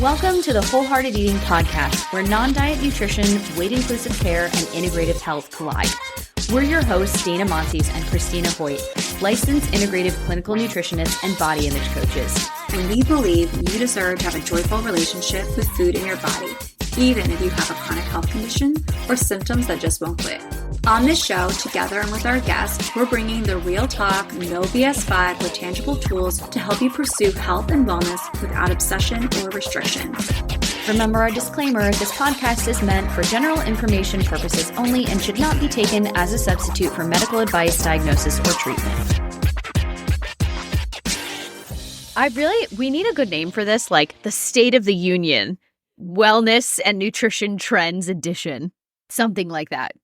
Welcome to the Wholehearted Eating Podcast, where non-diet nutrition, weight-inclusive care, and integrative health collide. We're your hosts, Dana Montes and Christina Hoyt, licensed integrative clinical nutritionists and body image coaches. And we believe you deserve to have a joyful relationship with food in your body, even if you have a chronic health condition or symptoms that just won't quit. On this show, together and with our guests, we're bringing the real talk, no BS vibe with tangible tools to help you pursue health and wellness without obsession or restriction. Remember our disclaimer, this podcast is meant for general information purposes only and should not be taken as a substitute for medical advice, diagnosis, or treatment. We need a good name for this, like the State of the Union, Wellness and Nutrition Trends Edition, something like that.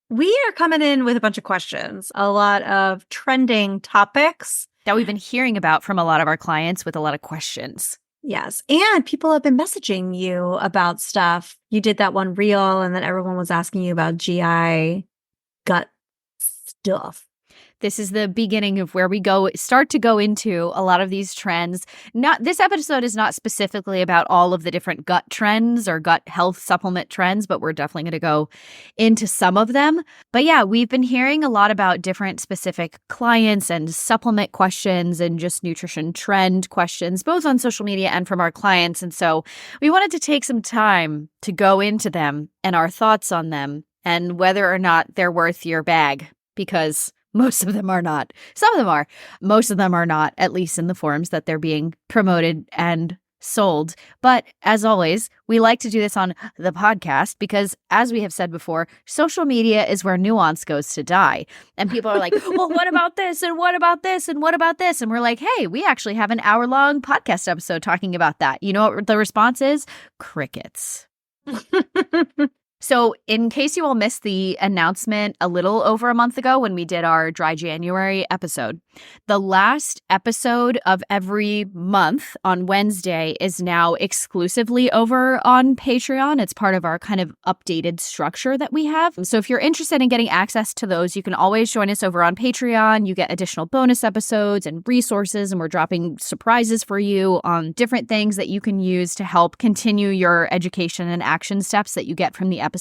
We are coming in with a bunch of questions, a lot of trending topics that we've been hearing about from a lot of our clients with a lot of questions. Yes. And people have been messaging you about stuff. You did that one reel and then everyone was asking you about GI gut stuff. This is the beginning of where we start to go into a lot of these trends. This episode is not specifically about all of the different gut trends or gut health supplement trends, but we're definitely going to go into some of them. But yeah, we've been hearing a lot about different specific clients and supplement questions and just nutrition trend questions, both on social media and from our clients. And so we wanted to take some time to go into them and our thoughts on them and whether or not they're worth your bag, because most of them are not. Some of them are. Most of them are not, at least in the forms that they're being promoted and sold. But as always, we like to do this on the podcast because, as we have said before, social media is where nuance goes to die. And people are like, well, what about this? And what about this? And what about this? And we're like, hey, we actually have an hour-long podcast episode talking about that. You know what the response is? Crickets. So in case you all missed the announcement a little over a month ago when we did our Dry January episode, the last episode of every month on Wednesday is now exclusively over on Patreon. It's part of our kind of updated structure that we have. So if you're interested in getting access to those, you can always join us over on Patreon. You get additional bonus episodes and resources, and we're dropping surprises for you on different things that you can use to help continue your education and action steps that you get from the episodes.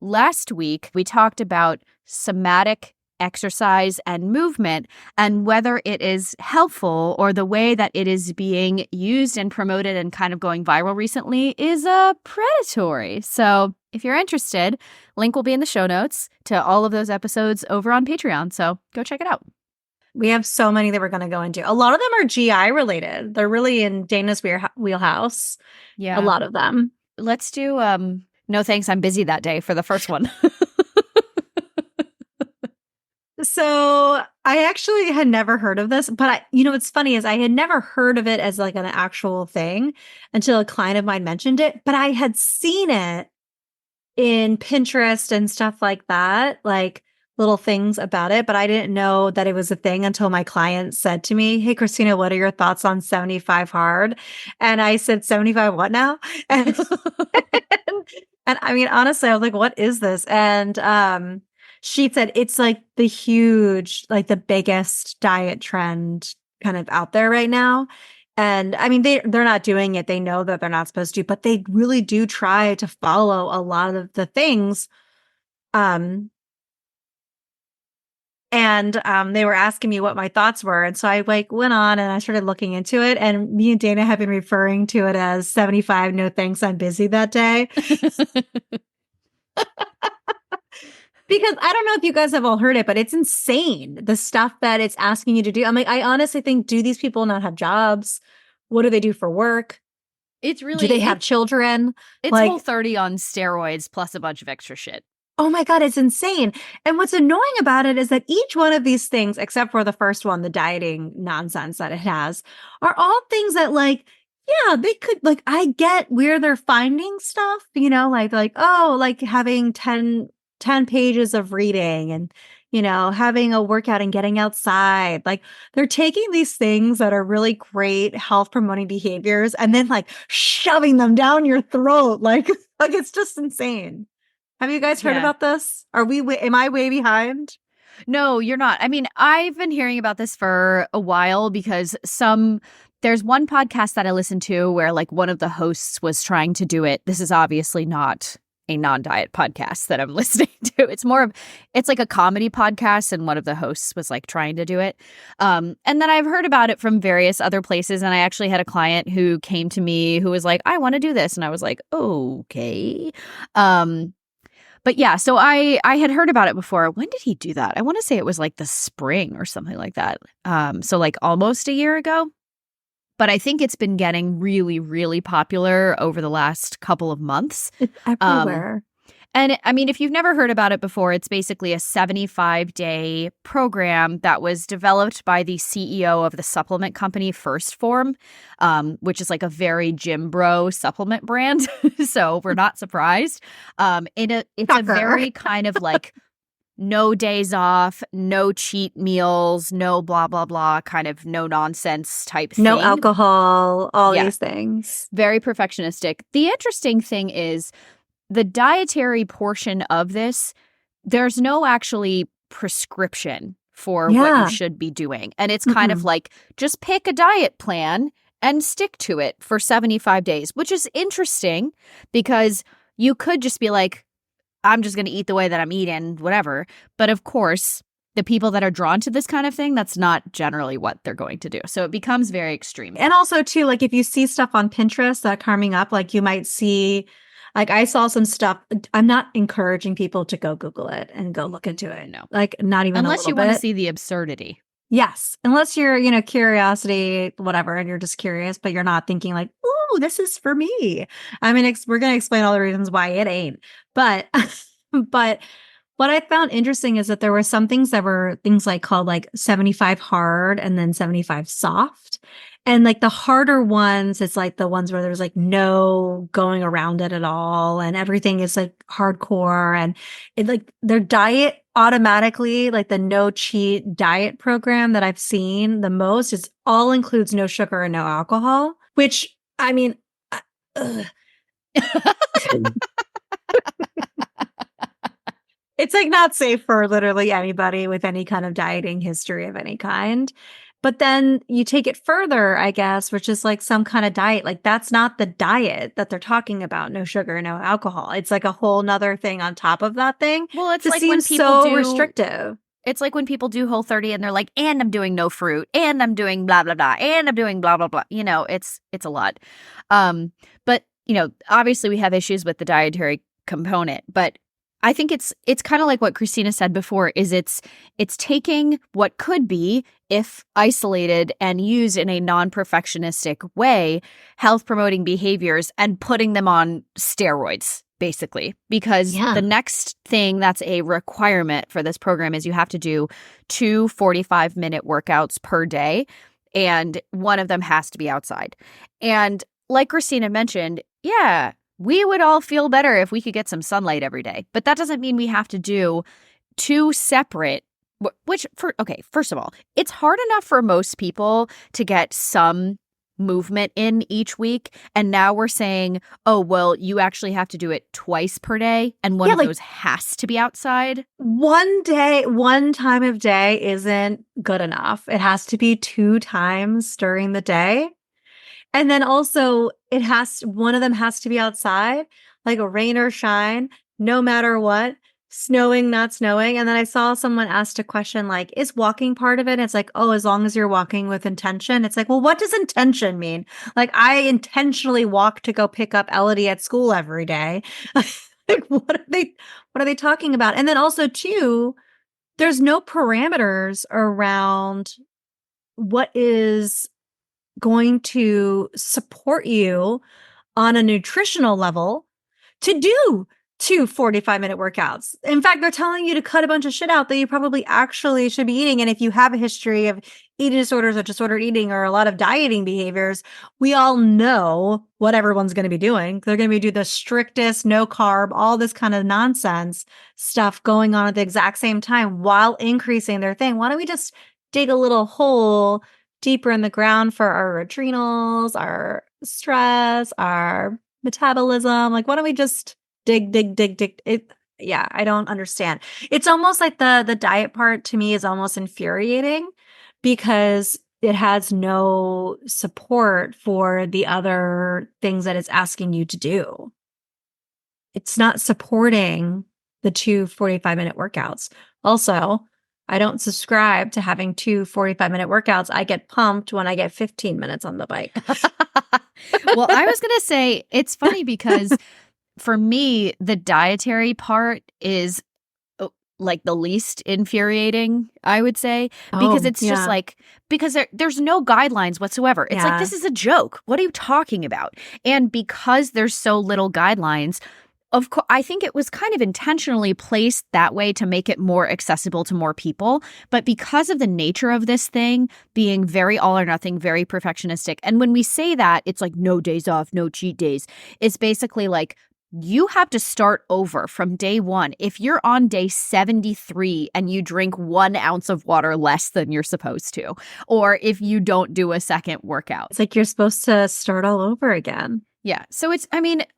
Last week, we talked about somatic exercise and movement and whether it is helpful or the way that it is being used and promoted and kind of going viral recently is predatory. So if you're interested, link will be in the show notes to all of those episodes over on Patreon. So go check it out. We have so many that we're going to go into. A lot of them are GI related. They're really in Dana's wheelhouse. Yeah. A lot of them. Let's do no thanks, I'm busy that day for the first one. So I actually had never heard of this, but what's funny is I had never heard of it as like an actual thing until a client of mine mentioned it, but I had seen it in Pinterest and stuff like that, like little things about it, but I didn't know that it was a thing until my client said to me, hey, Christina, what are your thoughts on 75 hard? And I said, 75 what now? And and I mean, honestly, I was like, what is this? And she said, it's like the huge, like the biggest diet trend kind of out there right now. And I mean, they're not doing it. They know that they're not supposed to, but they really do try to follow a lot of the things. And they were asking me what my thoughts were. And so I went on and I started looking into it. And me and Dana have been referring to it as 75, no thanks, I'm busy that day. Because I don't know if you guys have all heard it, but it's insane, the stuff that it's asking you to do. I'm like, I honestly think, do these people not have jobs? What do they do for work? It's really, do they have children? It's Whole30 on steroids plus a bunch of extra shit. Oh my God, it's insane. And what's annoying about it is that each one of these things, except for the first one, the dieting nonsense that it has, are all things that yeah, they could, I get where they're finding stuff, like having 10 pages of reading and, having a workout and getting outside. Like they're taking these things that are really great health promoting behaviors and then shoving them down your throat. Like it's just insane. Have you guys heard about this? Am I way behind? No, you're not. I mean, I've been hearing about this for a while because there's one podcast that I listened to where like one of the hosts was trying to do it. This is obviously not a non-diet podcast that I'm listening to. It's like a comedy podcast, and one of the hosts was like trying to do it. And then I've heard about it from various other places, and I actually had a client who came to me who was like, I want to do this. And I was like, okay. But yeah, so I had heard about it before. When did he do that? I want to say it was like the spring or something like that. So like almost a year ago. But I think it's been getting really, really popular over the last couple of months. It's everywhere. And I mean, if you've never heard about it before, it's basically a 75-day program that was developed by the CEO of the supplement company First Form, which is like a very gym bro supplement brand. So we're not surprised. It's a very kind of like no days off, no cheat meals, no blah, blah, blah, kind of no nonsense type thing. No alcohol, all these things. Very perfectionistic. The interesting thing is the dietary portion of this, there's no actually prescription for what you should be doing. And it's kind of like, just pick a diet plan and stick to it for 75 days, which is interesting because you could just be like, I'm just going to eat the way that I'm eating, whatever. But of course, the people that are drawn to this kind of thing, that's not generally what they're going to do. So it becomes very extreme. And also, too, like if you see stuff on Pinterest that coming up, like you might see, like I saw some stuff. I'm not encouraging people to go Google it and go look into it. No. Like not even unless a you little want bit. to see the absurdity. Yes. Unless you're, curiosity, whatever, and you're just curious, but you're not thinking like, ooh, this is for me. I mean, we're going to explain all the reasons why it ain't. But, but what I found interesting is that there were some things that were things like called like 75 hard and then 75 soft. And like the harder ones, it's like the ones where there's like no going around it at all. And everything is like hardcore. And it like their diet automatically, like the no cheat diet program that I've seen the most is all includes no sugar and no alcohol, which I mean, it's like not safe for literally anybody with any kind of dieting history of any kind. But then you take it further, I guess, which is like some kind of diet. Like that's not the diet that they're talking about. No sugar, no alcohol. It's like a whole nother thing on top of that thing. Well, it's to like seem when people so do restrictive. It's like when people do Whole30 and they're like, and I'm doing no fruit, and I'm doing blah, blah, blah, and I'm doing blah, blah, blah. It's a lot. But, obviously we have issues with the dietary component, but I think it's kind of like what Christina said before, is it's taking what could be, if isolated and used in a non-perfectionistic way, health-promoting behaviors and putting them on steroids, basically. Because the next thing that's a requirement for this program is you have to do 2 45-minute workouts per day, and one of them has to be outside. And like Christina mentioned, we would all feel better if we could get some sunlight every day. But that doesn't mean we have to do 2 separate, first of all, it's hard enough for most people to get some movement in each week. And now we're saying, oh, well, you actually have to do it twice per day. And one of those has to be outside. One time of day isn't good enough. It has to be 2 times during the day. And then also one of them has to be outside, like a rain or shine, no matter what, snowing, not snowing. And then I saw someone asked a question like, is walking part of it? And it's like, oh, as long as you're walking with intention. It's like, well, what does intention mean? Like I intentionally walk to go pick up Elodie at school every day. Like, what are they talking about? And then also too, there's no parameters around what is going to support you on a nutritional level to do 2 45-minute workouts. In fact, they're telling you to cut a bunch of shit out that you probably actually should be eating. And if you have a history of eating disorders or disordered eating or a lot of dieting behaviors, we all know what everyone's going to be doing. They're going to be doing the strictest, no carb, all this kind of nonsense stuff going on at the exact same time while increasing their thing. Why don't we just dig a little hole deeper in the ground for our adrenals, our stress, our metabolism? Like, why don't we just dig it? I don't understand. It's almost like the diet part to me is almost infuriating because it has no support for the other things that it's asking you to do. It's not supporting the 2 45-minute workouts. Also, I don't subscribe to having 2 45-minute workouts. I get pumped when I get 15 minutes on the bike. Well, I was going to say, it's funny because for me, the dietary part is like the least infuriating, I would say, because it's just like, because there's no guidelines whatsoever. It's like, this is a joke. What are you talking about? And because there's so little guidelines, of course, I think it was kind of intentionally placed that way to make it more accessible to more people. But because of the nature of this thing being very all or nothing, very perfectionistic. And when we say that, it's like no days off, no cheat days. It's basically like, you have to start over from day one. If you're on day 73 and you drink 1 ounce of water less than you're supposed to, or if you don't do a second workout. It's like you're supposed to start all over again. Yeah. So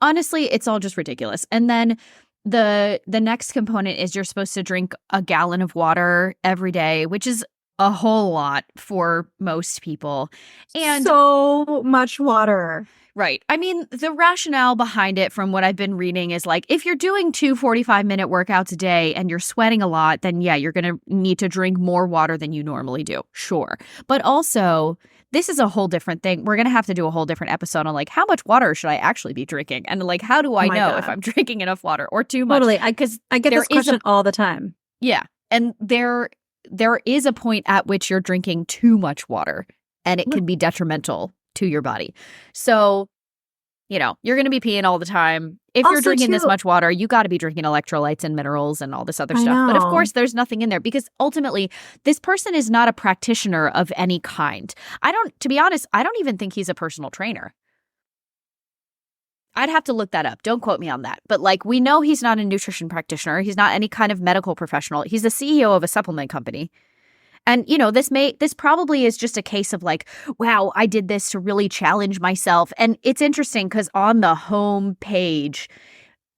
honestly, it's all just ridiculous. And then the next component is you're supposed to drink a gallon of water every day, which is a whole lot for most people. And so much water. Right. I mean, the rationale behind it from what I've been reading is like, if you're doing 2 45-minute workouts a day and you're sweating a lot, then yeah, you're going to need to drink more water than you normally do. Sure. But also, this is a whole different thing. We're going to have to do a whole different episode on like, how much water should I actually be drinking? And like, how do I know if I'm drinking enough water or too much? Totally. Because I get this question all the time. Yeah. And there is a point at which you're drinking too much water and it can be detrimental to your body. So, you're going to be peeing all the time. If you're drinking this much water, you got to be drinking electrolytes and minerals and all this other stuff. But of course, there's nothing in there because ultimately, this person is not a practitioner of any kind. To be honest, I don't even think he's a personal trainer. I'd have to look that up. Don't quote me on that. But like, we know he's not a nutrition practitioner. He's not any kind of medical professional. He's the CEO of a supplement company. And, this probably is just a case of like, wow, I did this to really challenge myself. And it's interesting because on the home page,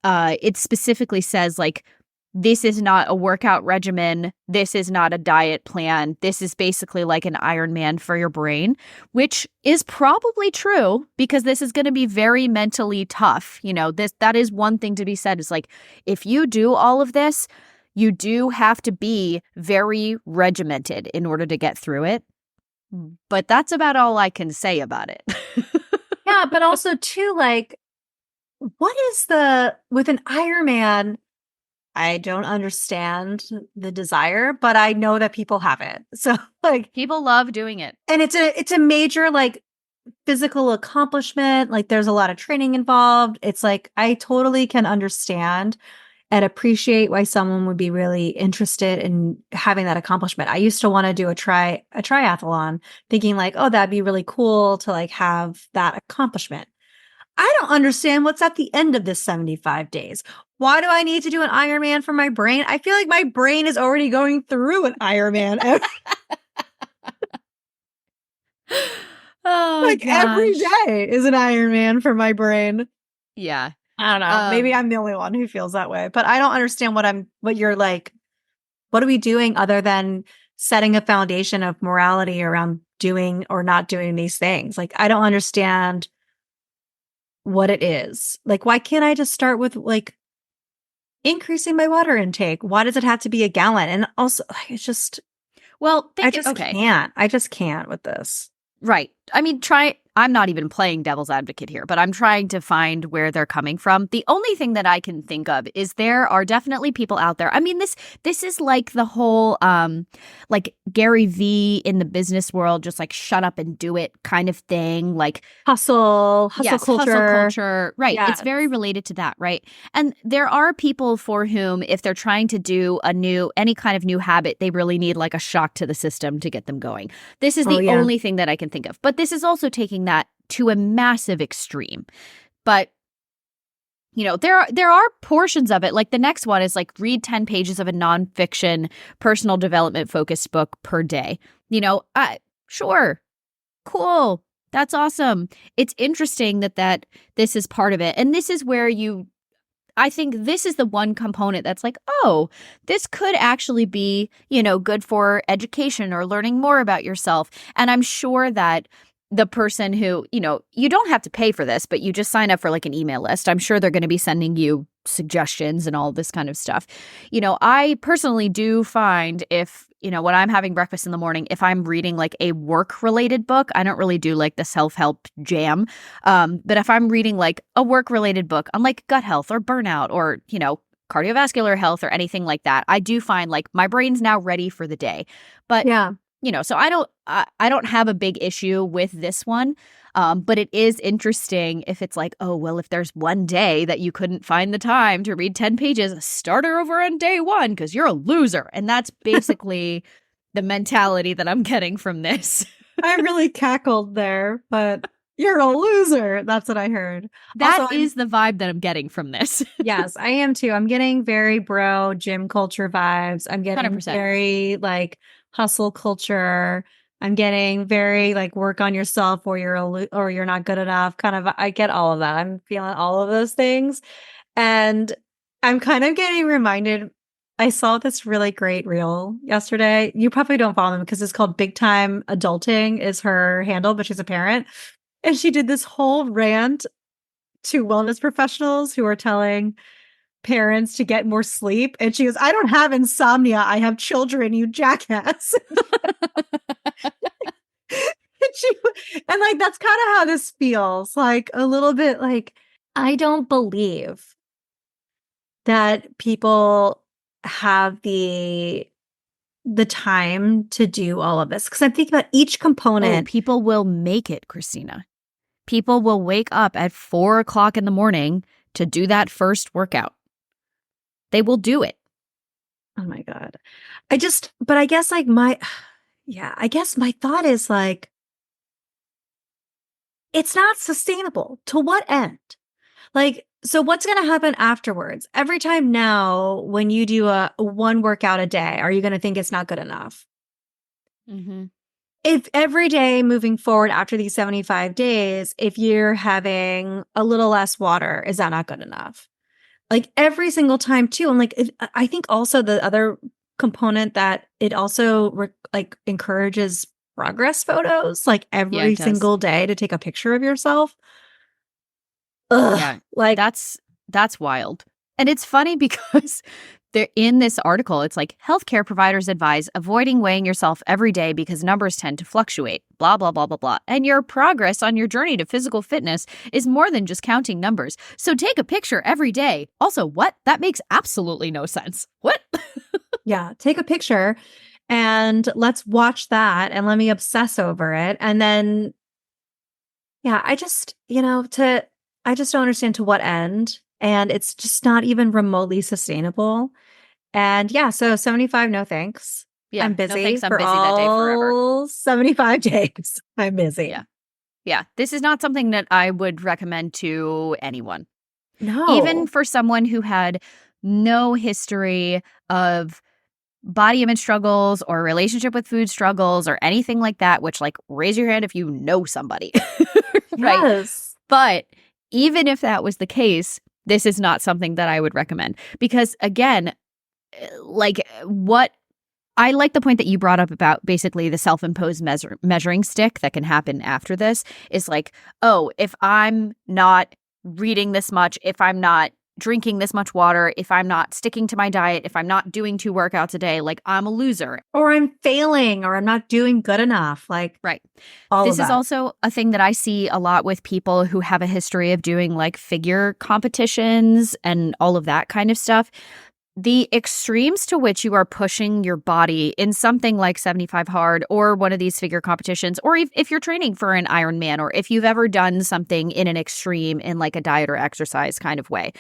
it specifically says like, this is not a workout regimen. This is not a diet plan. This is basically like an Ironman for your brain, which is probably true because this is going to be very mentally tough. That is one thing to be said is like, if you do all of this, you do have to be very regimented in order to get through it. But that's about all I can say about it. Yeah, but also too, like, what is with an Ironman? I don't understand the desire, but I know that people have it. So like people love doing it. And it's a major like physical accomplishment. Like there's a lot of training involved. It's like, I totally can understand and appreciate why someone would be really interested in having that accomplishment. I used to want to do a triathlon thinking like, oh, that'd be really cool to like have that accomplishment. I don't understand what's at the end of this 75 days. Why do I need to do an Ironman for my brain? I feel like my brain is already going through an Ironman. Oh, like gosh. Every day is an Ironman for my brain. Yeah. I don't know. Maybe I'm the only one who feels that way, but I don't understand what you're like, what are we doing other than setting a foundation of morality around doing or not doing these things? Like, I don't understand what it is. Like, why can't I just start with like increasing my water intake? Why does it have to be a gallon? And also it's just, I just can't with this. Right. I mean, I'm not even playing devil's advocate here, but I'm trying to find where they're coming from. The only thing that I can think of is there are definitely people out there. I mean, this is like the whole, like Gary Vee in the business world, just like shut up and do it kind of thing. Like hustle culture. Right. Yes. It's very related to that. Right. And there are people for whom, if they're trying to do any kind of new habit, they really need like a shock to the system to get them going. This is the only thing that I can think of. But this is also taking that to a massive extreme. But there are portions of it. Like the next one is like read 10 pages of a nonfiction personal development focused book per day. Sure. Cool. That's awesome. It's interesting that this is part of it. And this is where I think this is the one component that's like, oh, this could actually be, good for education or learning more about yourself. And I'm sure that the person who, you don't have to pay for this, but you just sign up for like an email list. I'm sure they're going to be sending you suggestions and all this kind of stuff. I personally do find if, when I'm having breakfast in the morning, if I'm reading like a work-related book, I don't really do like the self-help jam. But if I'm reading like a work-related book on like gut health or burnout or, cardiovascular health or anything like that, I do find like my brain's now ready for the day. But Yeah. so I don't have a big issue with this one. But it is interesting if it's like, oh, well, if there's one day that you couldn't find the time to read 10 pages, start her over on day one because you're a loser. And that's basically the mentality that I'm getting from this. I really cackled there, but you're a loser. That's what I heard. That is the vibe that I'm getting from this. Yes, I am too. I'm getting very bro gym culture vibes. I'm getting 100%. very like hustle culture. I'm getting very like work on yourself or you're not good enough. Kind of, I get all of that. I'm feeling all of those things. And I'm kind of getting reminded. I saw this really great reel yesterday. You probably don't follow them because it's called Big Time Adulting is her handle, but she's a parent. And she did this whole rant to wellness professionals who are telling parents to get more sleep. And she goes, I don't have insomnia. I have children, you jackass. And like, that's kind of how this feels, like a little bit like, I don't believe that people have the time to do all of this. Because I'm thinking about each component. Oh, people will make it, Christina. People will wake up at 4 o'clock in the morning to do that first workout. They will do it. Oh my God. But I guess like I guess my thought is like, it's not sustainable. To what end? Like, so what's going to happen afterwards? Every time now, when you do a one workout a day, are you going to think it's not good enough? Mm-hmm. If every day moving forward after these 75 days, if you're having a little less water, is that not good enough? Like every single time too. And like, I think also the other component that it also encourages progress photos, like every single day to take a picture of yourself. Ugh, yeah, like that's wild. And it's funny because they're in this article, it's like healthcare providers advise avoiding weighing yourself every day because numbers tend to fluctuate, blah, blah, blah, blah, blah. And your progress on your journey to physical fitness is more than just counting numbers. So take a picture every day. Also, what? That makes absolutely no sense. What? Yeah, take a picture and let's watch that and let me obsess over it. And then, yeah, I just don't understand to what end. And it's just not even remotely sustainable. And yeah, so 75, no thanks. Yeah, I'm busy. No thanks. I'm for busy that day forever. All 75 days. I'm busy. Yeah. Yeah. This is not something that I would recommend to anyone. No. Even for someone who had no history of body image struggles or relationship with food struggles or anything like that, which like raise your hand if you know somebody. Right. Yes. But even if that was the case, this is not something that I would recommend because again, like what I like the point that you brought up about basically the self-imposed measuring stick that can happen after this is like, oh, if I'm not reading this much, if I'm not drinking this much water, if I'm not sticking to my diet, if I'm not doing 2 workouts a day, like I'm a loser. Or I'm failing or I'm not doing good enough. Like, right. All this of is that. Also a thing that I see a lot with people who have a history of doing like figure competitions and all of that kind of stuff. The extremes to which you are pushing your body in something like 75 hard or one of these figure competitions, or if you're training for an Ironman, or if you've ever done something in an extreme in like a diet or exercise kind of way.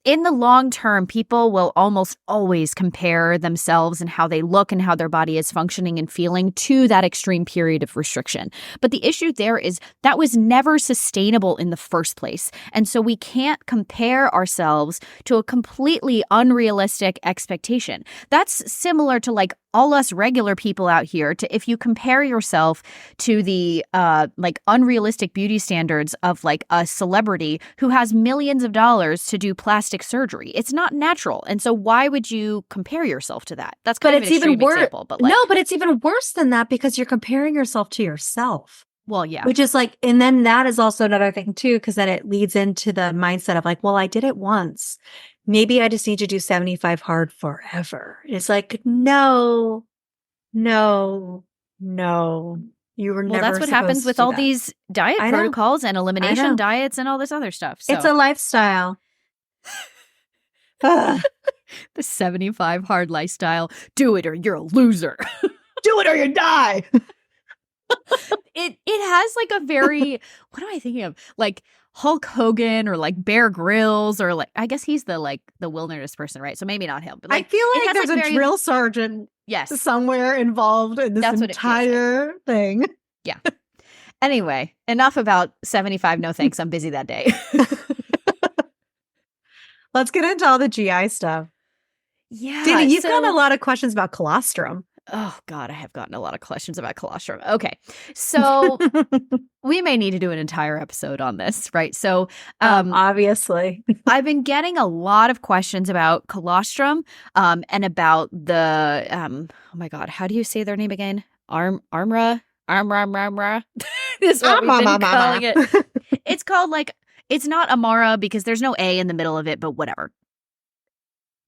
In the long term, people will almost always compare themselves and how they look and how their body is functioning and feeling to that extreme period of restriction. But the issue there is that was never sustainable in the first place. And so we can't compare ourselves to a completely unrealistic expectation. That's similar to like all us regular people out here to if you compare yourself to the like unrealistic beauty standards of like a celebrity who has millions of dollars to do plastic plastic surgery. It's not natural. And so why would you compare yourself to that? That's kind But of it's an even extreme worse. example. But like, No, but it's even worse than that because you're comparing yourself to yourself. well, yeah. Which is like, and then that is also another thing too, because then it leads into the mindset of like, well, I did it once. Maybe I just need to do 75 hard forever. It's like, no, no, no. You were Well, never that's what happens supposed to with do all that. these diet I know. protocols and I elimination know. diets and all this other stuff. So It's a lifestyle. Ugh. the 75 hard lifestyle, do it or you're a loser. Do it or you die. It has like a very, what am I thinking of? Like Hulk Hogan or like Bear Grylls or like, I guess he's the wilderness person, right? So maybe not him, but like I feel it like has, there's like, a very, drill sergeant yes, somewhere involved in this That's what it feels like. entire thing. yeah. Anyway, enough about 75 no thanks, I'm busy that day. Let's get into all the GI stuff. Yeah. Dana, you've gotten a lot of questions about colostrum. Oh God, I have gotten a lot of questions about colostrum. Okay. So we may need to do an entire episode on this, right? So obviously. I've been getting a lot of questions about colostrum and about the oh my God, how do you say their name again? Armra. This is what we've been calling it. It's called like, it's not Amara because there's no A in the middle of it, but whatever.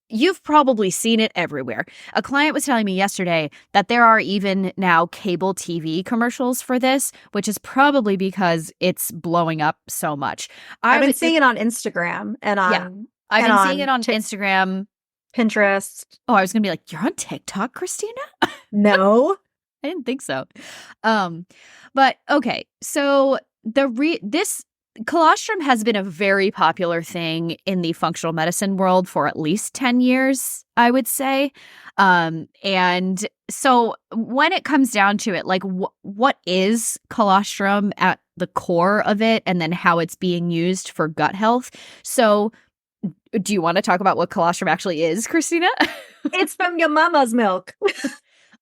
You've probably seen it everywhere. A client was telling me yesterday that there are even now cable TV commercials for this, which is probably because it's blowing up so much. I've been seeing it on Instagram and on yeah, I've been seeing it on Instagram, Pinterest. Oh, I was gonna be like, you're on TikTok, Christina? No, I didn't think so. But okay, so this colostrum has been a very popular thing in the functional medicine world for at least 10 years, I would say. And so when it comes down to it, like what is colostrum at the core of it, and then how it's being used for gut health? So do you want to talk about what colostrum actually is, Christina? It's from your mama's milk.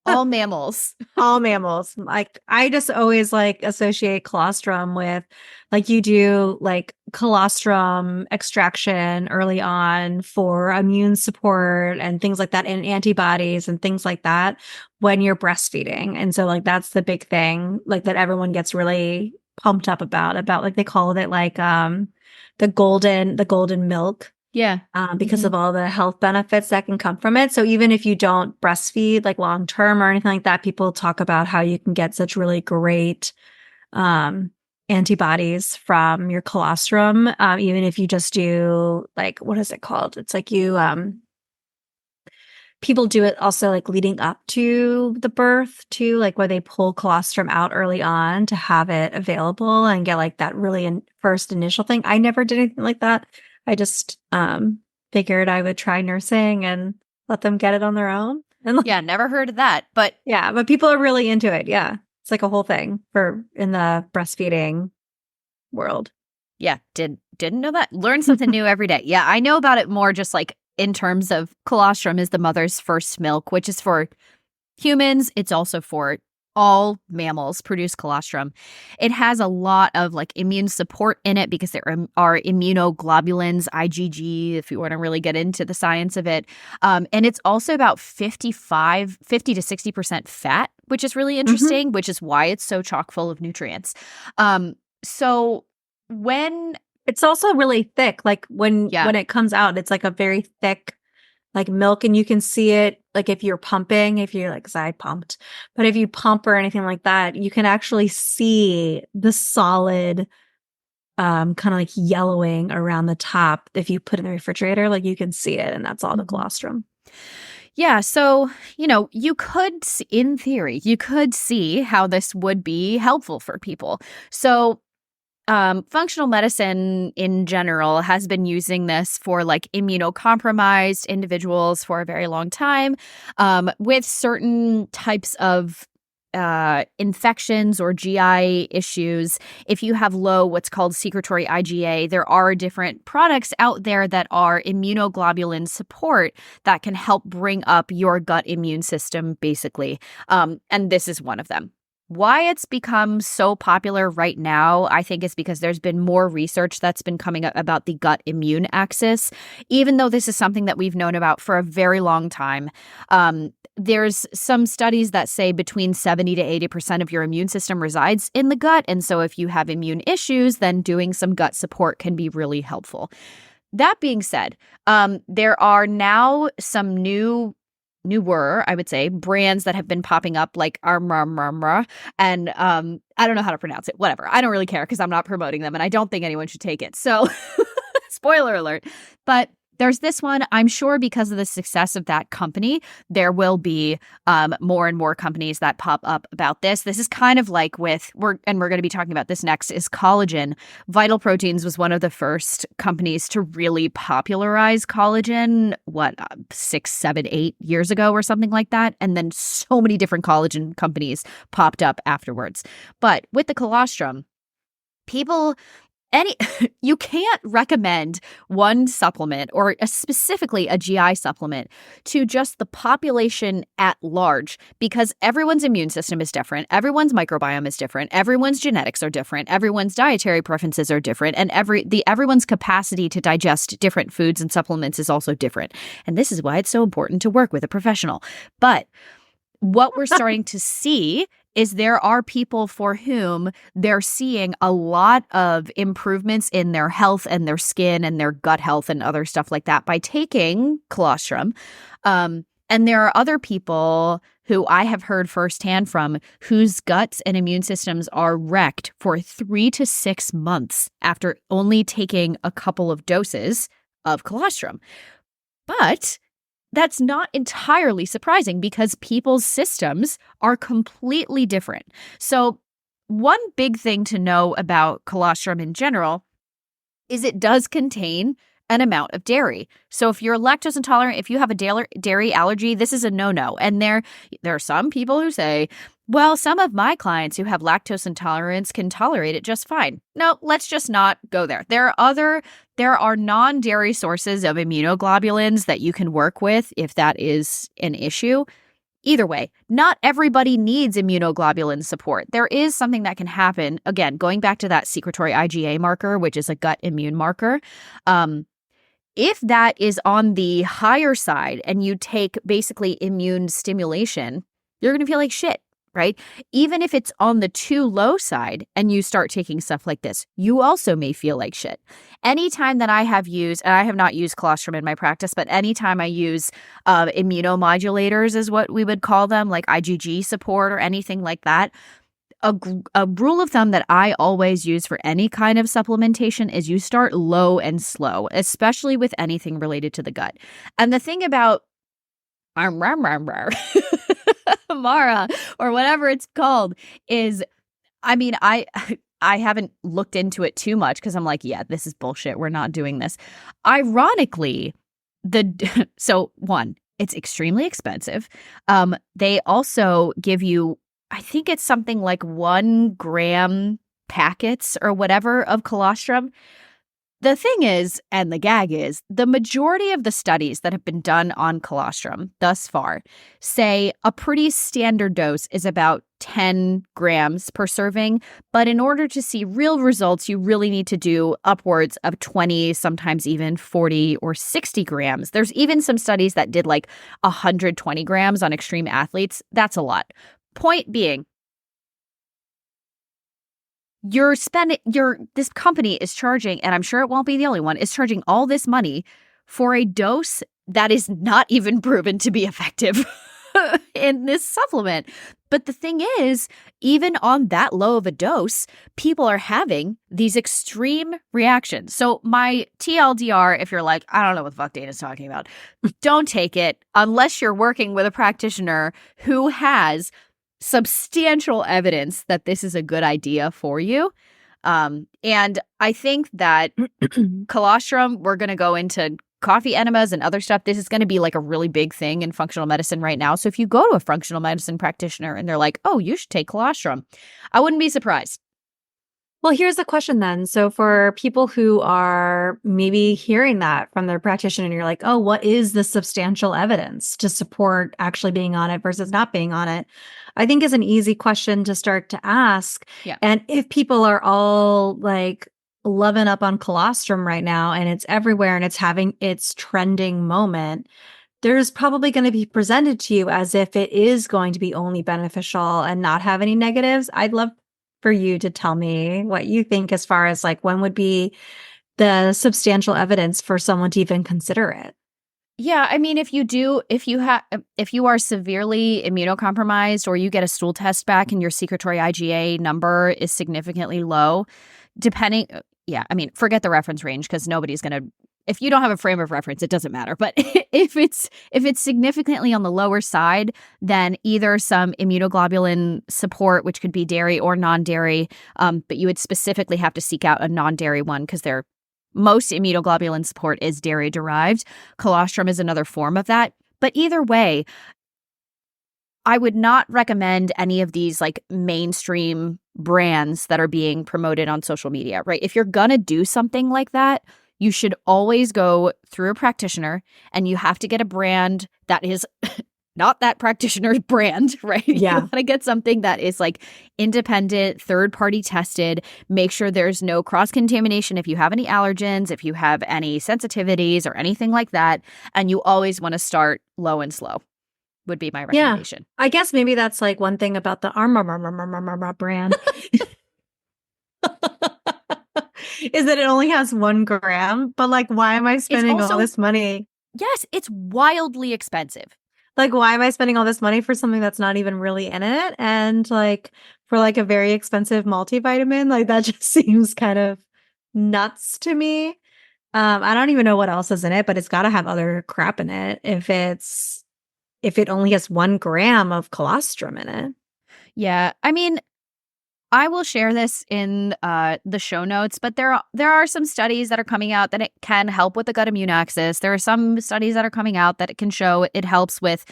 All mammals. All mammals. Like I just always like associate colostrum with like you do like colostrum extraction early on for immune support and things like that, and antibodies and things like that when you're breastfeeding. And so like that's the big thing like that everyone gets really pumped up about like they call it like the golden milk. Yeah. Because of all the health benefits that can come from it. So even if you don't breastfeed like long term or anything like that, people talk about how you can get such really great antibodies from your colostrum. Even if you just do like, what is it called? It's like you people do it also like leading up to the birth too, like where they pull colostrum out early on to have it available and get like that really first initial thing. I never did anything like that. I just figured I would try nursing and let them get it on their own. And yeah, never heard of that. But yeah, but people are really into it. Yeah. It's like a whole thing for in the breastfeeding world. Yeah, didn't know that. Learn something new every day. Yeah, I know about it more just like in terms of colostrum is the mother's first milk, which is for humans. It's also for all mammals produce colostrum. It has a lot of like immune support in it because there are immunoglobulins, IgG, if you want to really get into the science of it. And it's also about 50 to 60% fat, which is really interesting, which is why it's so chock full of nutrients. So when it's also really thick, like when it comes out, it's like a very thick like milk, and you can see it like if you're pumping, if you're like, 'cause I pumped, but if you pump or anything like that, you can actually see the solid kind of like yellowing around the top. If you put it in the refrigerator, like you can see it, and that's all the colostrum. Yeah. So, you could, in theory, you could see how this would be helpful for people. So functional medicine in general has been using this for like immunocompromised individuals for a very long time with certain types of infections or GI issues. If you have low what's called secretory IgA, there are different products out there that are immunoglobulin support that can help bring up your gut immune system, basically. And this is one of them. Why it's become so popular right now, I think, is because there's been more research that's been coming up about the gut immune axis, even though this is something that we've known about for a very long time. There's some studies that say between 70 to 80% of your immune system resides in the gut. And so if you have immune issues, then doing some gut support can be really helpful. That being said, there are now some newer, I would say, brands that have been popping up like Armra, and I don't know how to pronounce it. Whatever. I don't really care because I'm not promoting them and I don't think anyone should take it. So spoiler alert. But there's this one. I'm sure because of the success of that company, there will be more and more companies that pop up about this. This is kind of like we're going to be talking about this next, is collagen. Vital Proteins was one of the first companies to really popularize collagen, 6, 7, 8 years ago or something like that. And then so many different collagen companies popped up afterwards. But with the colostrum, you can't recommend one supplement or specifically a GI supplement to just the population at large because everyone's immune system is different. Everyone's microbiome is different. Everyone's genetics are different. Everyone's dietary preferences are different. And everyone's capacity to digest different foods and supplements is also different. And this is why it's so important to work with a professional. But what we're starting to see is there are people for whom they're seeing a lot of improvements in their health and their skin and their gut health and other stuff like that by taking colostrum. And there are other people who I have heard firsthand from whose guts and immune systems are wrecked for 3 to 6 months after only taking a couple of doses of colostrum. But that's not entirely surprising because people's systems are completely different. So one big thing to know about colostrum in general is it does contain an amount of dairy. So if you're lactose intolerant, if you have a dairy allergy, this is a no-no. And there are some people who say, well, some of my clients who have lactose intolerance can tolerate it just fine. No, let's just not go there. There are non-dairy sources of immunoglobulins that you can work with if that is an issue. Either way, not everybody needs immunoglobulin support. There is something that can happen. Again, going back to that secretory IgA marker, which is a gut immune marker. If that is on the higher side and you take basically immune stimulation, you're going to feel like shit, right? Even if it's on the too low side and you start taking stuff like this, you also may feel like shit. Anytime that I have used, and I have not used colostrum in my practice, but anytime I use immunomodulators is what we would call them, like IgG support or anything like that, a rule of thumb that I always use for any kind of supplementation is you start low and slow, especially with anything related to the gut. And the thing about Mara or whatever it's called is, I mean, I haven't looked into it too much because I'm like, yeah, this is bullshit. We're not doing this. Ironically, so one, it's extremely expensive. They also give you, I think it's something like 1 gram packets or whatever of colostrum. The thing is, and the gag is, the majority of the studies that have been done on colostrum thus far say a pretty standard dose is about 10 grams per serving. But in order to see real results, you really need to do upwards of 20, sometimes even 40 or 60 grams. There's even some studies that did like 120 grams on extreme athletes. That's a lot. Point being, this company is charging, and I'm sure it won't be the only one, is charging all this money for a dose that is not even proven to be effective in this supplement. But the thing is, even on that low of a dose, people are having these extreme reactions. So my TLDR, if you're like, I don't know what the fuck Dana's talking about, don't take it unless you're working with a practitioner who has substantial evidence that this is a good idea for you. And I think that colostrum, we're going to go into coffee enemas and other stuff. This is going to be like a really big thing in functional medicine right now. So if you go to a functional medicine practitioner and they're like, oh, you should take colostrum, I wouldn't be surprised. Well, here's the question then. So for people who are maybe hearing that from their practitioner and you're like, oh, what is the substantial evidence to support actually being on it versus not being on it? I think is an easy question to start to ask. Yeah. And if people are all like loving up on colostrum right now and it's everywhere and it's having its trending moment, there's probably going to be presented to you as if it is going to be only beneficial and not have any negatives. I'd love for you to tell me what you think as far as like when would be the substantial evidence for someone to even consider it. Yeah, I mean, if you are severely immunocompromised or you get a stool test back and your secretory IgA number is significantly low, yeah, I mean, forget the reference range because nobody's going to, if you don't have a frame of reference, it doesn't matter. But if it's significantly on the lower side, then either some immunoglobulin support, which could be dairy or non-dairy, but you would specifically have to seek out a non-dairy one because most immunoglobulin support is dairy derived. Colostrum is another form of that. But either way, I would not recommend any of these like mainstream brands that are being promoted on social media, right? If you're going to do something like that, you should always go through a practitioner and you have to get a brand that is not that practitioner's brand, right? Yeah. You want to get something that is like independent, third-party tested. Make sure there's no cross-contamination if you have any allergens, if you have any sensitivities or anything like that. And you always want to start low and slow would be my recommendation. Yeah. I guess maybe that's like one thing about the Armor brand is that it only has 1 gram. But like, why am I spending all this money? Yes, it's wildly expensive. Like, why am I spending all this money for something that's not even really in it? And like for like a very expensive multivitamin, like that just seems kind of nuts to me. I don't even know what else is in it, but it's got to have other crap in it if it only has 1 gram of colostrum in it. Yeah, I mean, I will share this in the show notes, but there are some studies that are coming out that it can help with the gut immune axis. There are some studies that are coming out that it can show it helps with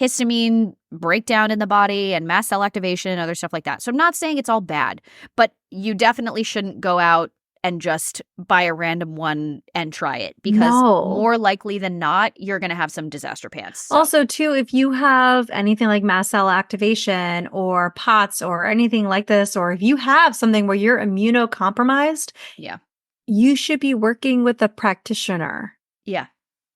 histamine breakdown in the body and mast cell activation and other stuff like that. So I'm not saying it's all bad, but you definitely shouldn't go out and just buy a random one and try it because more likely than not, you're going to have some disaster pants. So. Also, too, if you have anything like mast cell activation or POTS or anything like this, or if you have something where you're immunocompromised, you should be working with a practitioner. Yeah.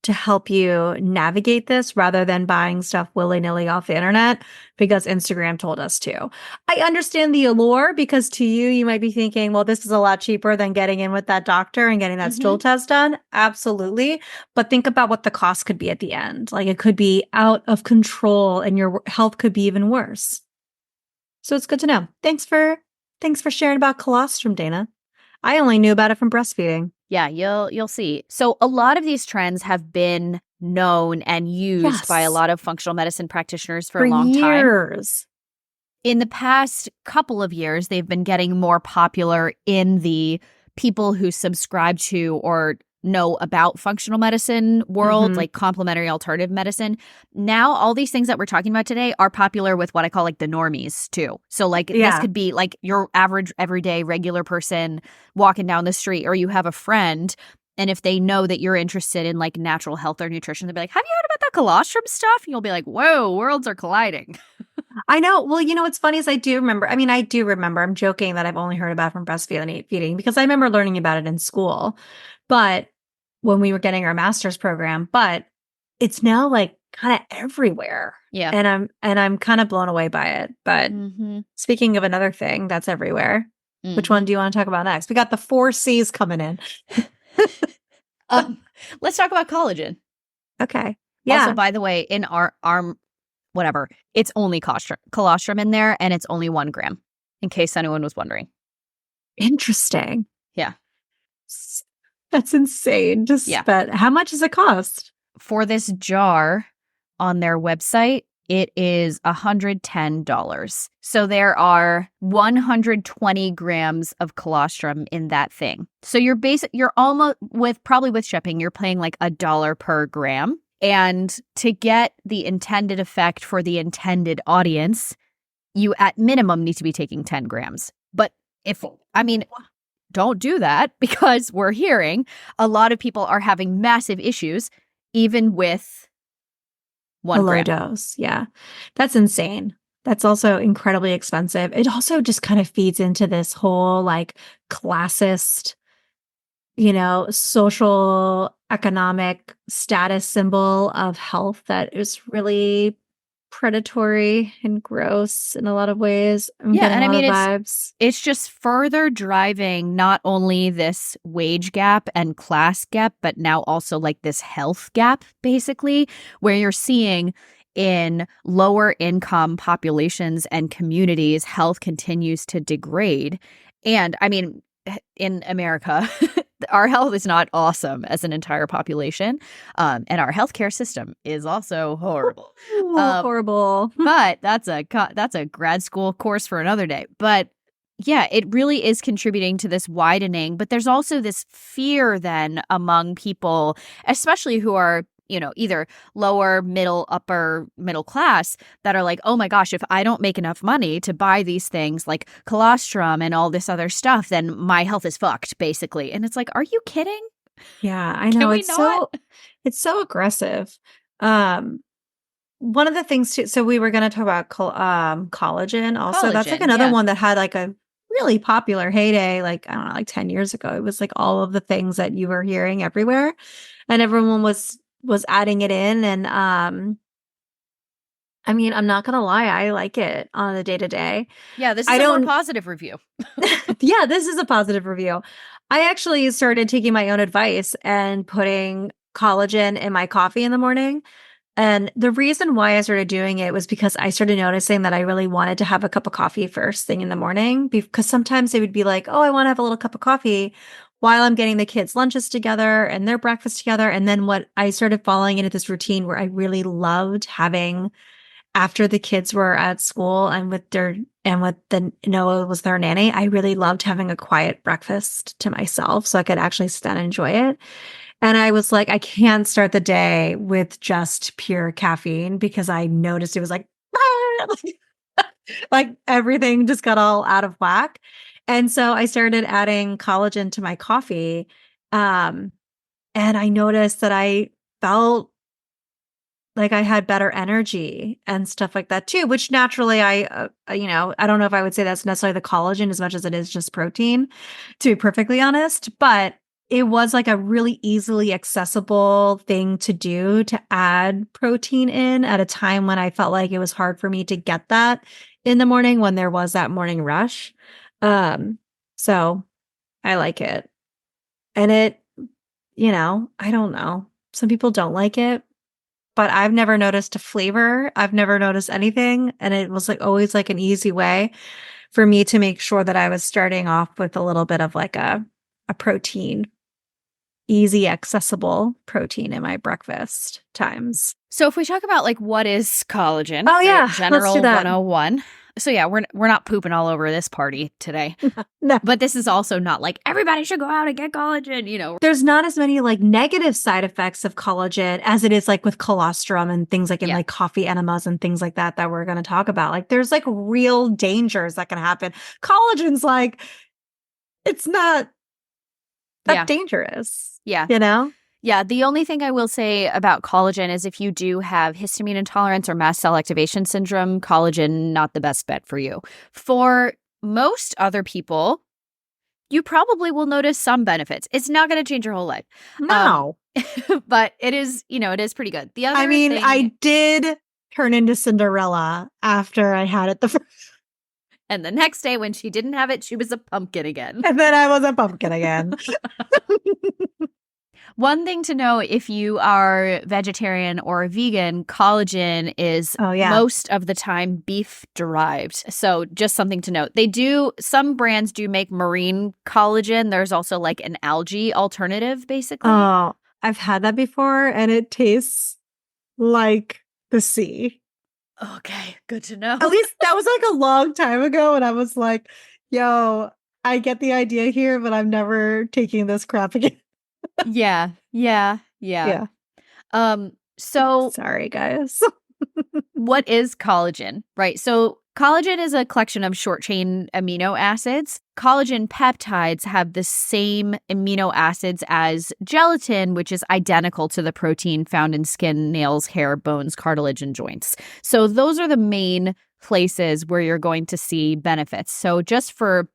To help you navigate this rather than buying stuff willy-nilly off the internet because Instagram told us to. I understand the allure because to you, you might be thinking, well, this is a lot cheaper than getting in with that doctor and getting that stool test done. Absolutely. But think about what the cost could be at the end. Like it could be out of control and your health could be even worse. So it's good to know. Thanks for sharing about colostrum, Dana. I only knew about it from breastfeeding. Yeah, you'll see. So a lot of these trends have been known and used by a lot of functional medicine practitioners for a long time. In the past couple of years, they've been getting more popular in the people who subscribe to or know about functional medicine world, like complementary alternative medicine. Now, all these things that we're talking about today are popular with what I call like the normies too. So like this could be like your average, everyday, regular person walking down the street, or you have a friend. And if they know that you're interested in like natural health or nutrition, they'll be like, have you heard about that colostrum stuff? And you'll be like, whoa, worlds are colliding. I know. Well, you know, what's funny is I do remember. I'm joking that I've only heard about it from breastfeeding because I remember learning about it in school. But when we were getting our master's program, but it's now like kind of everywhere. Yeah. And I'm kind of blown away by it. But speaking of another thing that's everywhere, which one do you want to talk about next? We got the 4 C's coming in. Let's talk about collagen. Okay. Yeah. Also, by the way, in our whatever, it's only colostrum in there, and it's only 1 gram, in case anyone was wondering. Interesting. Yeah. That's insane. But how much does it cost? For this jar on their website, it is $110. So there are 120 grams of colostrum in that thing. So you're almost probably with shipping, you're paying like $1 per gram. And to get the intended effect for the intended audience, you at minimum need to be taking 10 grams. But I mean, don't do that, because we're hearing a lot of people are having massive issues even with A 1 low gram. dose. Yeah. That's insane. That's also incredibly expensive. It also just kind of feeds into this whole like classist, social economic status symbol of health that is really predatory and gross in a lot of ways. I'm Yeah, getting and a I lot mean of vibes. it's just further driving not only this wage gap and class gap, but now also like this health gap, basically, where you're seeing in lower income populations and communities, health continues to degrade. And I mean, in America, our health is not awesome as an entire population. And our healthcare system is also horrible. Ooh, horrible. But that's a grad school course for another day. But yeah, it really is contributing to this widening. But there's also this fear then among people, especially who are, either lower, middle, upper middle class, that are like, oh my gosh, if I don't make enough money to buy these things like colostrum and all this other stuff, then my health is fucked, basically. And it's like, are you kidding? Yeah, I Can know. we It's not? so aggressive. Um, One of the things too, so we were going to talk about collagen also. That's like Collagen, another yeah. one that had like a really popular heyday, like, I don't know, like 10 years ago. It was like all of the things that you were hearing everywhere, and everyone was adding it in. And I mean, I'm not gonna lie, I like it on a day to day. Yeah, this I is a more don't positive review. Yeah, this is a positive review. I actually started taking my own advice and putting collagen in my coffee in the morning. And the reason why I started doing it was because I started noticing that I really wanted to have a cup of coffee first thing in the morning. Because sometimes it would be like, oh, I want to have a little cup of coffee while I'm getting the kids' lunches together and their breakfast together. And then what I started falling into this routine where I really loved having after the kids were at school and with the Noah was their nanny, I really loved having a quiet breakfast to myself so I could actually sit down and enjoy it. And I was like, I can't start the day with just pure caffeine because I noticed it was like, like everything just got all out of whack. And so I started adding collagen to my coffee. Um, and I noticed that I felt like I had better energy and stuff like that too, which naturally I don't know if I would say that's necessarily the collagen as much as it is just protein, to be perfectly honest, but it was like a really easily accessible thing to do to add protein in at a time when I felt like it was hard for me to get that in the morning when there was that morning rush. So I like it. And I don't know. Some people don't like it, but I've never noticed a flavor. I've never noticed anything. And it was like always like an easy way for me to make sure that I was starting off with a little bit of like a protein, easy, accessible protein in my breakfast times. So if we talk about like what is collagen, Oh right? yeah, let's do General that. 101. So yeah, we're not pooping all over this party today. No. But this is also not like everybody should go out and get collagen. There's not as many like negative side effects of collagen as it is like with colostrum and things like in Yeah. like coffee enemas and things like that we're going to talk about. Like there's like real dangers that can happen. Collagen's like it's not that Yeah. dangerous. Yeah. You know? Yeah, the only thing I will say about collagen is if you do have histamine intolerance or mast cell activation syndrome, collagen not the best bet for you. For most other people, you probably will notice some benefits. It's not going to change your whole life. No. But it is, it is pretty good. The other I mean, thing, I did turn into Cinderella after I had it the first, and the next day when she didn't have it, she was a pumpkin again. and then I was a pumpkin again. One thing to know if you are vegetarian or vegan, collagen is most of the time beef derived. So just something to note. Some brands do make marine collagen. There's also like an algae alternative, basically. Oh, I've had that before and it tastes like the sea. Okay, good to know. At least that was like a long time ago and I was like, yo, I get the idea here, but I'm never taking this crap again. Yeah. So Sorry, guys. what is collagen, right? So Collagen is a collection of short-chain amino acids. Collagen peptides have the same amino acids as gelatin, which is identical to the protein found in skin, nails, hair, bones, cartilage, and joints. So those are the main places where you're going to see benefits. So just for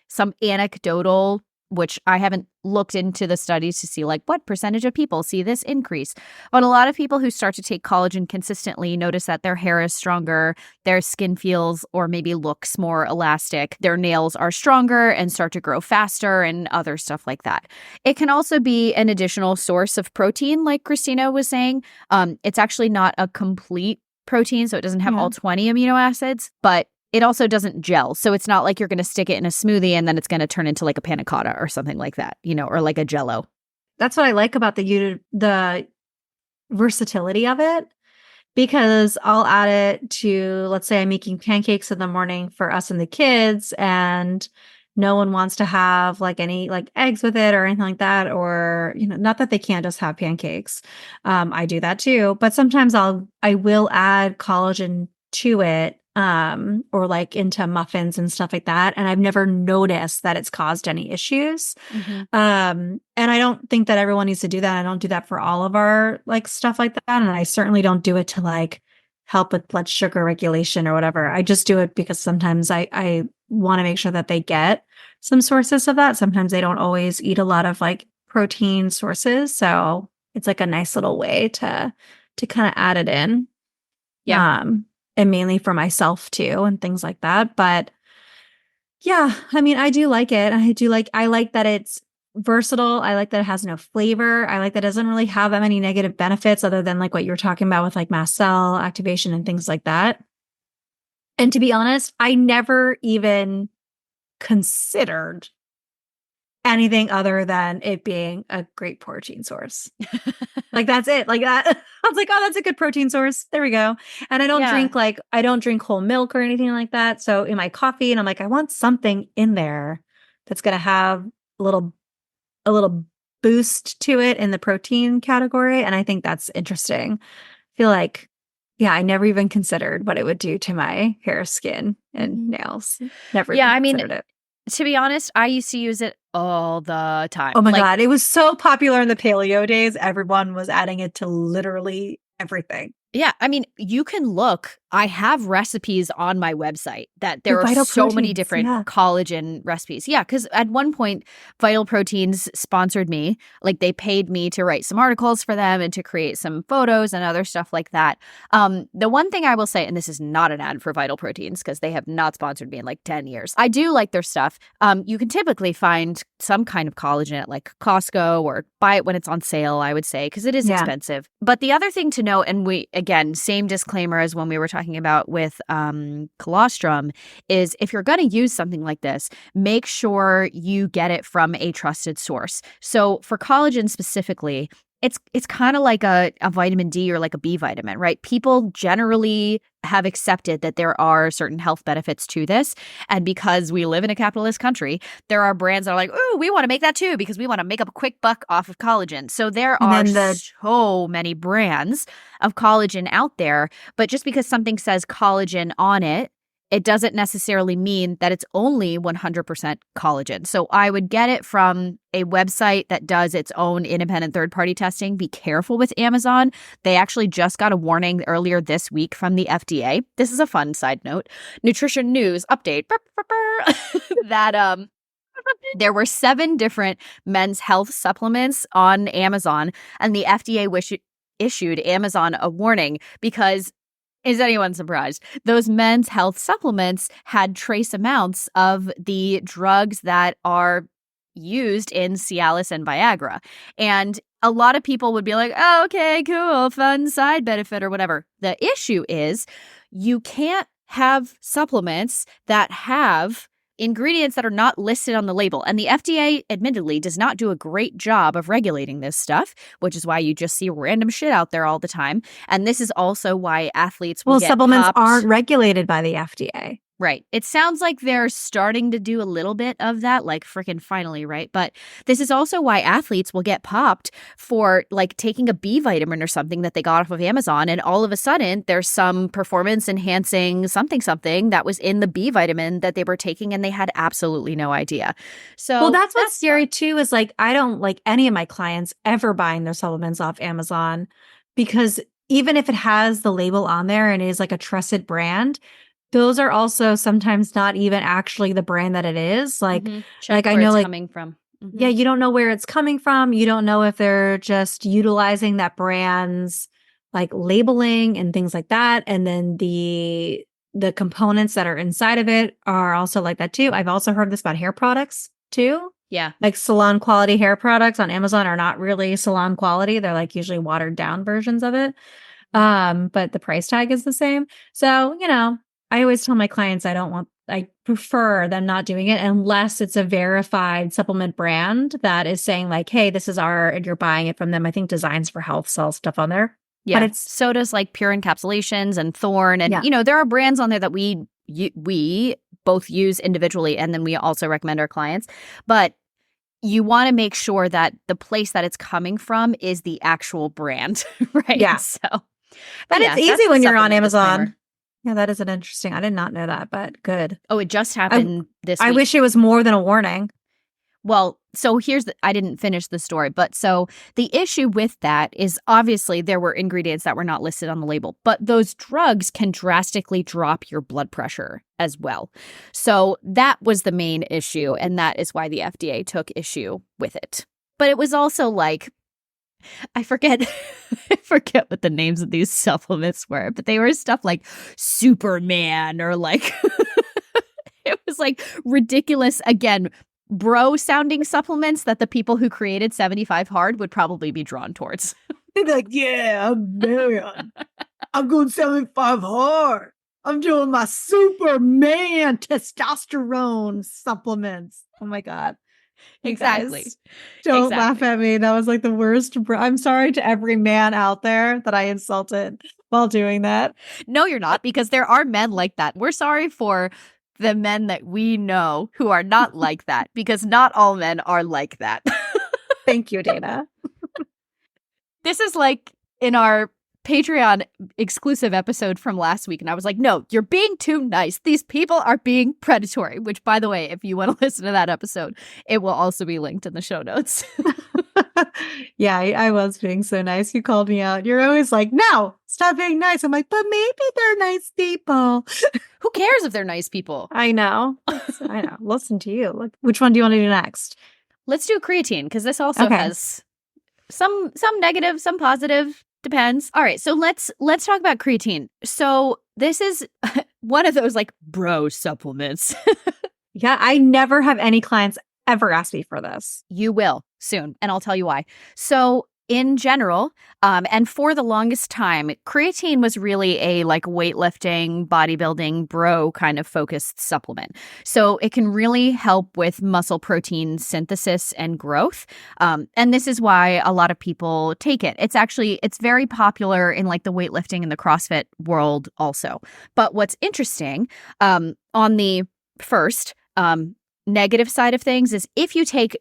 some anecdotal, which I haven't looked into the studies to see like what percentage of people see this increase. But a lot of people who start to take collagen consistently notice that their hair is stronger, their skin feels or maybe looks more elastic, their nails are stronger and start to grow faster and other stuff like that. It can also be an additional source of protein, like Christina was saying. It's actually not a complete protein, so it doesn't have all 20 amino acids, but it also doesn't gel. So it's not like you're going to stick it in a smoothie and then it's going to turn into like a panna cotta or something like that, or like a Jell-O. That's what I like about the versatility of it, because I'll add it to, let's say I'm making pancakes in the morning for us and the kids, and no one wants to have like any like eggs with it or anything like that, or not that they can't just have pancakes. I do that too, but sometimes I will add collagen to it, or like into muffins and stuff like that. And I've never noticed that it's caused any issues. And I don't think that everyone needs to do that. I don't do that for all of our like stuff like that. And I certainly don't do it to like help with blood sugar regulation or whatever. I just do it because sometimes I want to make sure that they get some sources of that. Sometimes they don't always eat a lot of like protein sources. So it's like a nice little way to kind of add it in. Yeah. And mainly for myself too, and things like that. But yeah, I mean, I do like it. I like that it's versatile. I like that it has no flavor. I like that it doesn't really have that many negative benefits other than like what you were talking about with like mast cell activation and things like that. And to be honest, I never even considered anything other than it being a great protein source. Like that's it. Like that. I was like, oh, that's a good protein source. There we go. And I don't drink whole milk or anything like that. So in my coffee, and I'm like, I want something in there that's going to have a little boost to it in the protein category. And I think that's interesting. I feel like, yeah, I never even considered what it would do to my hair, skin, and nails. Never even considered it. To be honest, I used to use it all the time. Oh my God. It was so popular in the paleo days. Everyone was adding it to literally everything. Yeah. I mean, you can look. I have recipes on my website that there are so many different collagen recipes. Yeah. Because at one point, Vital Proteins sponsored me. Like they paid me to write some articles for them and to create some photos and other stuff like that. The one thing I will say, and this is not an ad for Vital Proteins because they have not sponsored me in like 10 years. I do like their stuff. You can typically find some kind of collagen at like Costco or buy it when it's on sale, I would say, because it is expensive. But the other thing to note, and again, same disclaimer as when we were talking about with Colostrum, is if you're going to use something like this, make sure you get it from a trusted source. So for collagen specifically, it's kind of like a vitamin D or like a B vitamin, right? People generally have accepted that there are certain health benefits to this. And because we live in a capitalist country, there are brands that are like, oh, we want to make that too because we want to make up a quick buck off of collagen. So there are so many brands of collagen out there. But just because something says collagen on it, it doesn't necessarily mean that it's only 100% collagen. So I would get it from a website that does its own independent third-party testing. Be careful with Amazon. They actually just got a warning earlier this week from the FDA. This is a fun side note. Nutrition news update that there were 7 different men's health supplements on Amazon, and the FDA issued Amazon a warning because, is anyone surprised? Those men's health supplements had trace amounts of the drugs that are used in Cialis and Viagra. And a lot of people would be like, oh, okay, cool, fun side benefit or whatever. The issue is you can't have supplements that have ingredients that are not listed on the label. And the FDA admittedly does not do a great job of regulating this stuff, which is why you just see random shit out there all the time. And this is also why athletes will get supplements popped. aren't regulated by the FDA. Right. It sounds like they're starting to do a little bit of that, like freaking finally, right? But this is also why athletes will get popped for like taking a B vitamin or something that they got off of Amazon. And all of a sudden, there's some performance enhancing something that was in the B vitamin that they were taking and they had absolutely no idea. So, well, that's what's scary too, is like, I don't like any of my clients ever buying their supplements off Amazon, because even if it has the label on there and is like a trusted brand, those are also sometimes not even actually the brand that it is. Like, check I where know, it's like, coming from. yeah, you don't know where it's coming from. You don't know if they're just utilizing that brand's like labeling and things like that. And then the components that are inside of it are also like that too. I've also heard this about hair products too. Yeah. Like salon quality hair products on Amazon are not really salon quality. They're like usually watered down versions of it. But the price tag is the same. So, you know, I always tell my clients I prefer them not doing it unless it's a verified supplement brand that is saying like, hey, this is and you're buying it from them. I think Designs for Health sells stuff on there. Yeah. But it's so does like Pure Encapsulations and Thorn. And, you know, there are brands on there that we both use individually. And then we also recommend our clients. But you want to make sure that the place that it's coming from is the actual brand, right? Yeah. So, but it's easy when you're on Amazon. Disclaimer. Yeah, that is an interesting. I did not know that, but good. Oh, it just happened this week. I wish it was more than a warning. Well, so I didn't finish the story, but so the issue with that is obviously there were ingredients that were not listed on the label, but those drugs can drastically drop your blood pressure as well. So that was the main issue, and that is why the FDA took issue with it. But it was also like, I forget what the names of these supplements were, but they were stuff like Superman or like it was like ridiculous, again, bro sounding supplements that the people who created 75 Hard would probably be drawn towards. They'd be like, yeah, I'm man. I'm going 75 Hard. I'm doing my Superman testosterone supplements. Oh my God. Exactly. Don't laugh at me. That was like the worst. I'm sorry to every man out there that I insulted while doing that. No, you're not, because there are men like that. We're sorry for the men that we know who are not like that, because not all men are like that. Thank you, Dana. This is like in our Patreon exclusive episode from last week. And I was like, no, you're being too nice. These people are being predatory, which, by the way, if you want to listen to that episode, it will also be linked in the show notes. Yeah, I was being so nice. You called me out. You're always like, no, stop being nice. I'm like, but maybe they're nice people. Who cares if they're nice people? I know. I know. Listen to you. Look, which one do you want to do next? Let's do creatine, because this also has some negative, some positive. Depends. All right, so let's talk about creatine. So this is one of those like bro supplements. Yeah, I never have any clients ever ask me for this. You will soon, and I'll tell you why. So in general, and for the longest time, creatine was really a like weightlifting, bodybuilding, bro kind of focused supplement. So it can really help with muscle protein synthesis and growth. And this is why a lot of people take it. It's very popular in like the weightlifting and the CrossFit world also. But what's interesting, on the first, negative side of things is if you take,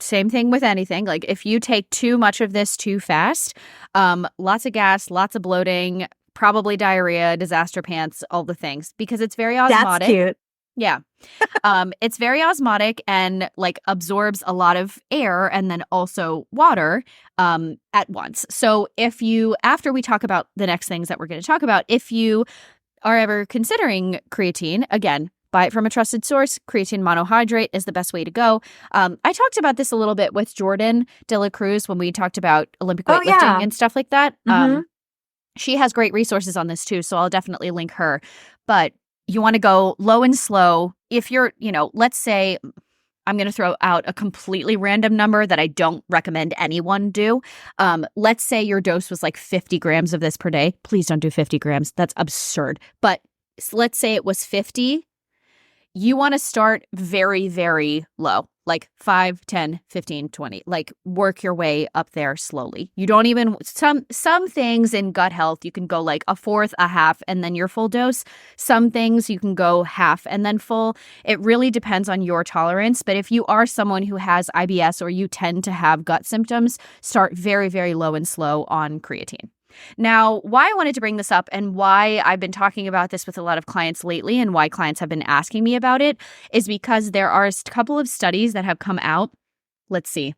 same thing with anything, like if you take too much of this too fast, lots of gas, lots of bloating, probably diarrhea, disaster pants, all the things, because it's very osmotic. That's cute. Yeah. It's very osmotic and like absorbs a lot of air and then also water at once. So after we talk about the next things that we're going to talk about, if you are ever considering creatine, again, buy it from a trusted source. Creatine monohydrate is the best way to go. I talked about this a little bit with Jordan De La Cruz when we talked about Olympic weightlifting and stuff like that. Mm-hmm. She has great resources on this too, so I'll definitely link her. But you want to go low and slow. If you're, let's say, I'm going to throw out a completely random number that I don't recommend anyone do. Let's say your dose was like 50 grams of this per day. Please don't do 50 grams. That's absurd. But let's say it was 50. You want to start very, very low, like 5, 10, 15, 20. Like work your way up there slowly. You don't even some things in gut health you can go like a fourth, a half, and then your full dose. Some things you can go half and then full. It really depends on your tolerance. But if you are someone who has IBS or you tend to have gut symptoms, start very, very low and slow on creatine. Now, why I wanted to bring this up and why I've been talking about this with a lot of clients lately and why clients have been asking me about it is because there are a couple of studies that have come out. Let's see.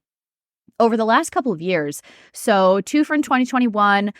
Over the last couple of years, so 2 from 2021,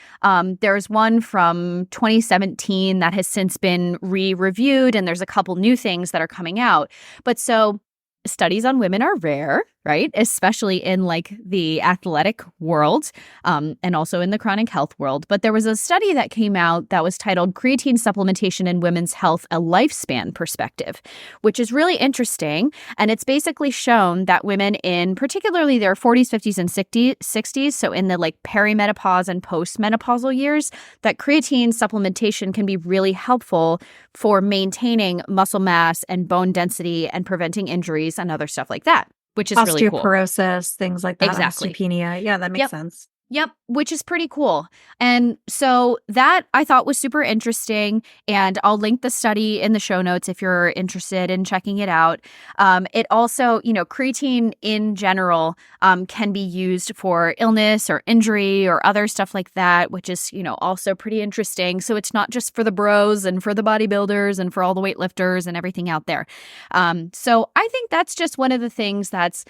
there's one from 2017 that has since been re-reviewed, and there's a couple new things that are coming out. But so studies on women are rare, right? Especially in like the athletic world and also in the chronic health world. But there was a study that came out that was titled Creatine Supplementation in Women's Health, a Lifespan Perspective, which is really interesting. And it's basically shown that women in particularly their 40s, 50s, and 60s, so in the like perimenopause and postmenopausal years, that creatine supplementation can be really helpful for maintaining muscle mass and bone density and preventing injuries and other stuff like that, which is really cool. Osteoporosis, things like that. Exactly. Osteopenia. Yeah, that makes sense. Yep, which is pretty cool. And so that I thought was super interesting, and I'll link the study in the show notes if you're interested in checking it out. It also, creatine in general can be used for illness or injury or other stuff like that, which is, also pretty interesting. So it's not just for the bros and for the bodybuilders and for all the weightlifters and everything out there. So I think that's just one of the things that's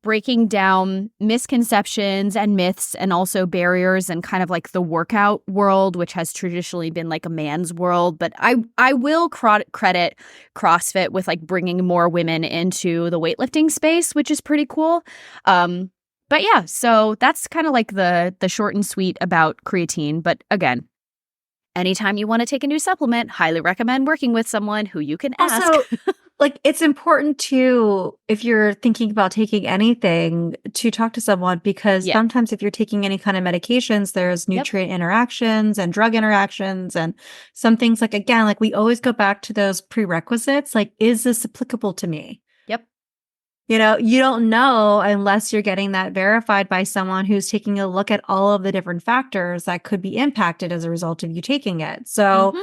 breaking down misconceptions and myths and also barriers and kind of like the workout world, which has traditionally been like a man's world. But I will credit CrossFit with like bringing more women into the weightlifting space, which is pretty cool. But yeah, so that's kind of like the short and sweet about creatine. But again, anytime you want to take a new supplement, highly recommend working with someone who you can ask. Also, like, it's important to, if you're thinking about taking anything, to talk to someone, because sometimes if you're taking any kind of medications, there's nutrient interactions and drug interactions and some things like, again, like we always go back to those prerequisites. Like, is this applicable to me? Yep. You don't know unless you're getting that verified by someone who's taking a look at all of the different factors that could be impacted as a result of you taking it. So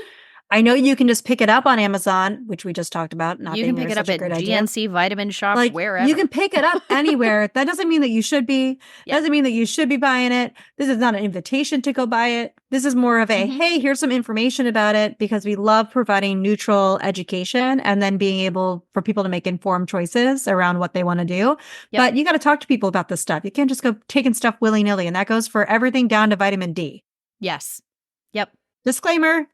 I know you can just pick it up on Amazon, which we just talked about. You can pick it up at GNC, Vitamin Shop, like, wherever. You can pick it up anywhere. That doesn't mean that you should be. Doesn't mean that you should be buying it. This is not an invitation to go buy it. This is more of a, hey, here's some information about it, because we love providing neutral education and then being able for people to make informed choices around what they want to do. But you got to talk to people about this stuff. You can't just go taking stuff willy-nilly. And that goes for everything down to vitamin D. Yes. Yep. Disclaimer.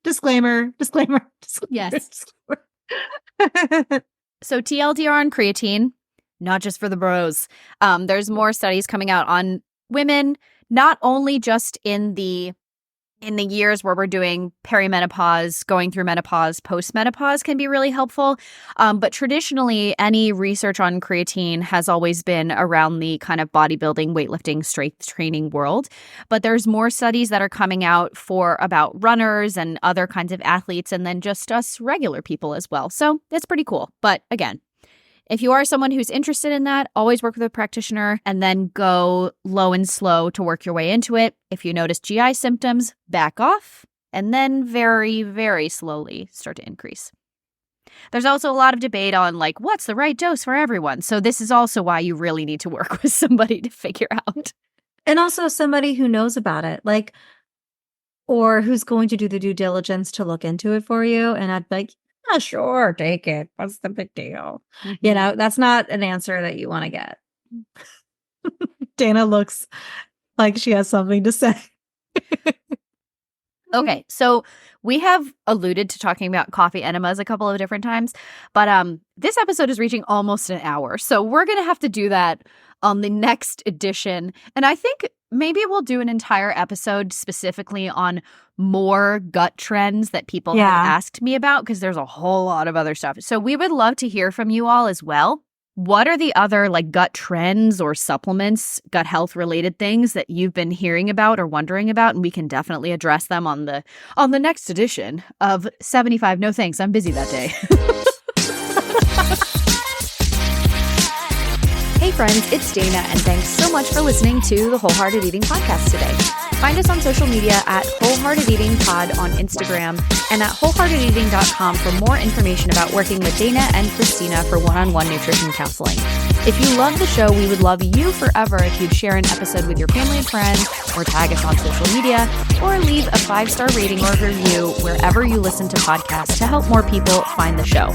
Yes. So TLDR on creatine, not just for the bros. There's more studies coming out on women, not only just in the years where we're doing perimenopause, going through menopause, postmenopause can be really helpful. But traditionally, any research on creatine has always been around the kind of bodybuilding, weightlifting, strength training world. But there's more studies that are coming out about runners and other kinds of athletes, and then just us regular people as well. So that's pretty cool. But again, if you are someone who's interested in that, always work with a practitioner and then go low and slow to work your way into it. If you notice GI symptoms, back off, and then very, very slowly start to increase. There's also a lot of debate on like, what's the right dose for everyone? So this is also why you really need to work with somebody to figure out. And also somebody who knows about it, like, or who's going to do the due diligence to look into it for you. And I'd be like, sure, take it. What's the big deal? That's not an answer that you want to get. Dana looks like she has something to say. Okay, so we have alluded to talking about coffee enemas a couple of different times, but this episode is reaching almost an hour. So we're going to have to do that on the next edition. And I think maybe we'll do an entire episode specifically on more gut trends that people have asked me about, because there's a whole lot of other stuff. So we would love to hear from you all as well. What are the other like gut trends or supplements, gut health related things that you've been hearing about or wondering about? And we can definitely address them on the next edition of 75 No Thanks, I'm busy that day. Hey friends, it's Dana, and thanks so much for listening to the Wholehearted Eating Podcast today. Find us on social media at Wholehearted Eating Pod on Instagram and at wholeheartedeating.com for more information about working with Dana and Christina for one-on-one nutrition counseling. If you love the show, we would love you forever if you'd share an episode with your family and friends, or tag us on social media, or leave a 5-star rating or review wherever you listen to podcasts to help more people find the show.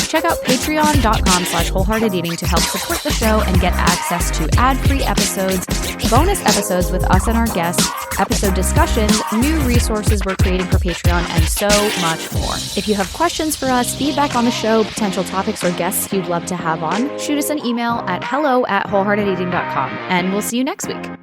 Check out patreon.com/wholeheartedeating to help support the show and get access to ad-free episodes, bonus episodes with us and our guests, episode discussions, new resources we're creating for Patreon, and so much more. If you have questions for us, feedback on the show, potential topics or guests you'd love to have on, shoot us an email at hello@wholeheartedeating.com, and we'll see you next week.